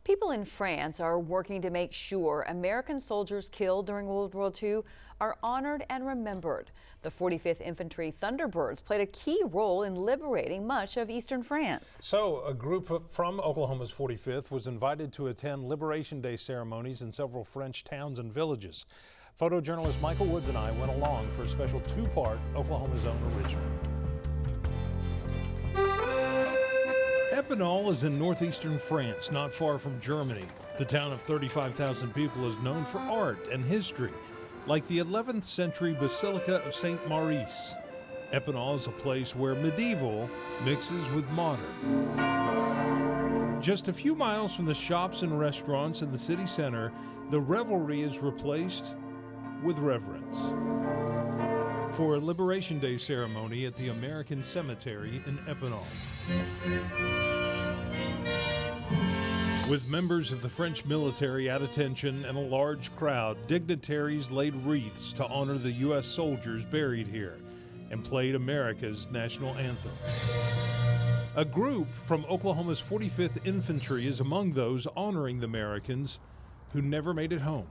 People in France are working to make sure American soldiers killed during World War II are honored and remembered. The 45th Infantry Thunderbirds played a key role in liberating much of eastern France. So a group from Oklahoma's 45th was invited to attend Liberation Day ceremonies in several French towns and villages. Photojournalist Michael Woods and I went along for a special two-part Oklahoma's Own original. Epinal is in northeastern France, not far from Germany. The town of 35,000 people is known for art and history, like the 11th century Basilica of St. Maurice. Epinal is a place where medieval mixes with modern. Just a few miles from the shops and restaurants in the city center, the revelry is replaced with reverence. For a Liberation Day ceremony at the American Cemetery in Epinal. With members of the French military at attention and a large crowd, dignitaries laid wreaths to honor the U.S. soldiers buried here and played America's national anthem. A group from Oklahoma's 45th Infantry is among those honoring the Americans who never made it home.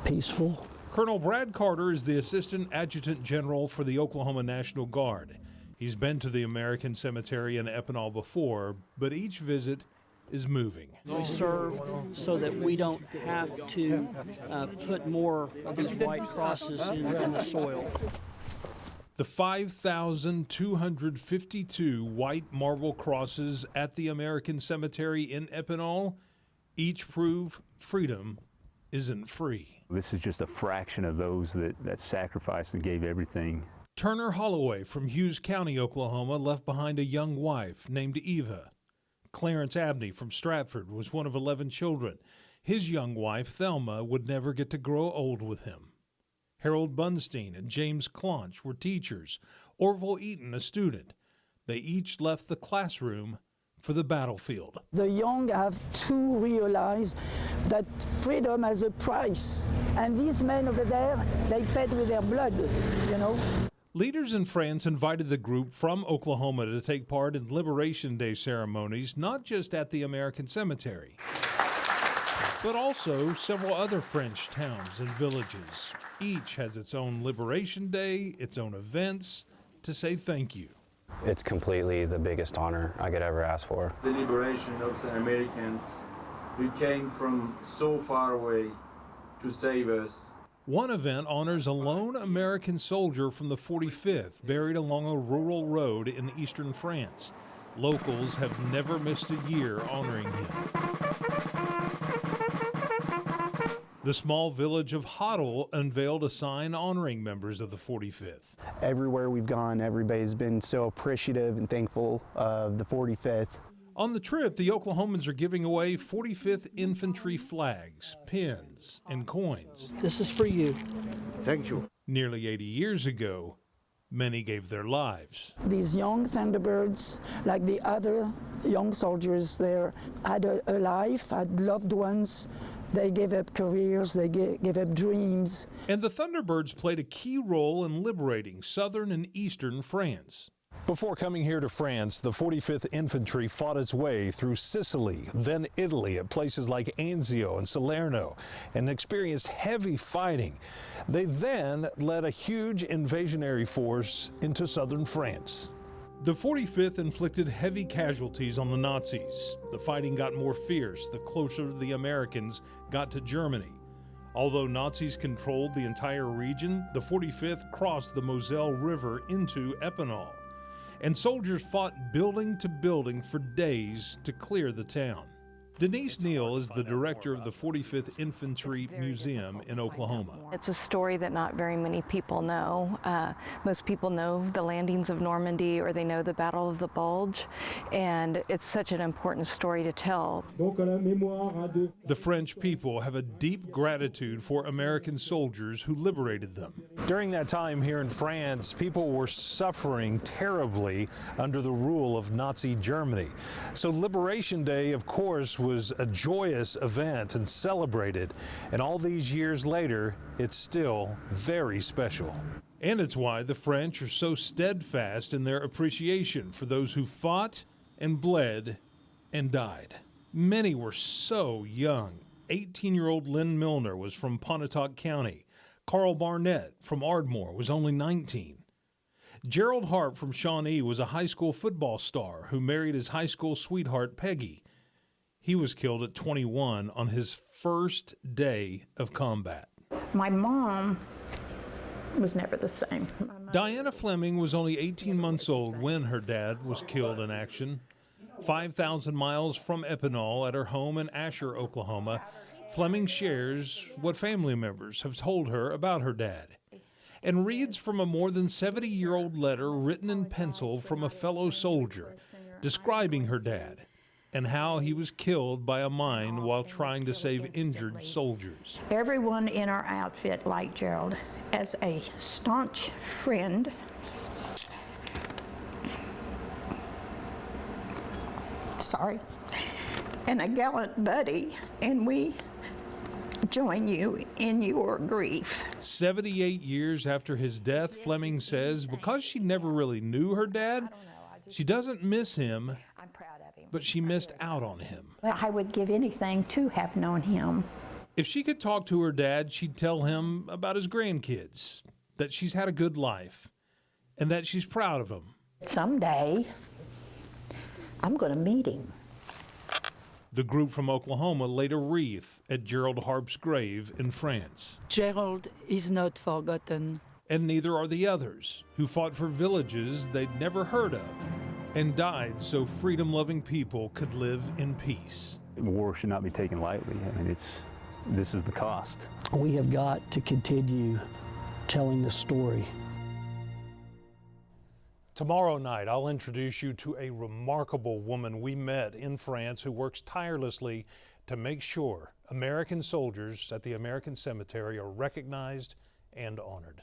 Peaceful. Colonel Brad Carter is the Assistant Adjutant General for the Oklahoma National Guard. He's been to the American Cemetery in Epinal before, but each visit is moving. We serve so that we don't have to put more of these white crosses in the soil. The 5,252 white marble crosses at the American Cemetery in Epinal each prove freedom isn't free. This is just a fraction of those that sacrificed and gave everything. Turner Holloway from Hughes County, Oklahoma, left behind a young wife named Eva. Clarence Abney from Stratford was one of 11 children. His young wife, Thelma, would never get to grow old with him. Harold Bunstein and James Clonch were teachers. Orville Eaton, a student. They each left the classroom for the battlefield. The young have to realize that freedom has a price. And these men over there, they paid with their blood, you know. Leaders in France invited the group from Oklahoma to take part in Liberation Day ceremonies, not just at the American Cemetery, but also several other French towns and villages. Each has its own Liberation Day, its own events to say thank you. It's completely the biggest honor I could ever ask for. The liberation of the Americans who came from so far away to save us. One event honors a lone American soldier from the 45th buried along a rural road in eastern France. Locals have never missed a year honoring him. The small village of Hoddle unveiled a sign honoring members of the 45th. Everywhere we've gone, everybody's been so appreciative and thankful of the 45th. On the trip, the Oklahomans are giving away 45th Infantry flags, pins, and coins. This is for you. Thank you. Nearly 80 years ago, many gave their lives. These young Thunderbirds, like the other young soldiers there, had a life, had loved ones. They gave up careers, they gave up dreams. And the Thunderbirds played a key role in liberating southern and eastern France. Before coming here to France, the 45th Infantry fought its way through Sicily, then Italy at places like Anzio and Salerno, and experienced heavy fighting. They then led a huge invasionary force into southern France. The 45th inflicted heavy casualties on the Nazis. The fighting got more fierce the closer the Americans got to Germany. Although Nazis controlled the entire region, the 45th crossed the Moselle River into Epinal, and soldiers fought building to building for days to clear the town. Denise Neal is the director of the 45th Infantry Museum in Oklahoma. It's a story that not very many people know. Most people know the landings of Normandy, or they know the Battle of the Bulge, and it's such an important story to tell. The French people have a deep gratitude for American soldiers who liberated them. During that time here in France, people were suffering terribly under the rule of Nazi Germany. So Liberation Day, of course, was a joyous event and celebrated, and all these years later, it's still very special. And it's why the French are so steadfast in their appreciation for those who fought and bled and died. Many were so young. 18-year-old Lynn Milner was from Pontotoc County. Carl Barnett from Ardmore was only 19. Gerald Harp from Shawnee was a high school football star who married his high school sweetheart, Peggy. He was killed at 21 on his first day of combat. My mom was never the same. Diana Fleming was only 18 months old when her dad was killed in action. 5,000 miles from Epinal at her home in Asher, Oklahoma, Fleming shares what family members have told her about her dad and reads from a more than 70-year-old letter written in pencil from a fellow soldier describing her dad and how he was killed by a mine while trying to save injured soldiers. Everyone in our outfit liked Gerald as a staunch friend, and a gallant buddy, and we join you in your grief. 78 years after his death, Fleming says because she never really knew her dad, she doesn't miss him, but she missed out on him. I would give anything to have known him. If she could talk to her dad, she'd tell him about his grandkids, that she's had a good life, and that she's proud of him. Someday, I'm going to meet him. The group from Oklahoma laid a wreath at Gerald Harp's grave in France. Gerald is not forgotten. And neither are the others, who fought for villages they'd never heard of and died so freedom-loving people could live in peace. War should not be taken lightly. I mean, this is the cost. We have got to continue telling the story. Tomorrow night, I'll introduce you to a remarkable woman we met in France who works tirelessly to make sure American soldiers at the American Cemetery are recognized and honored.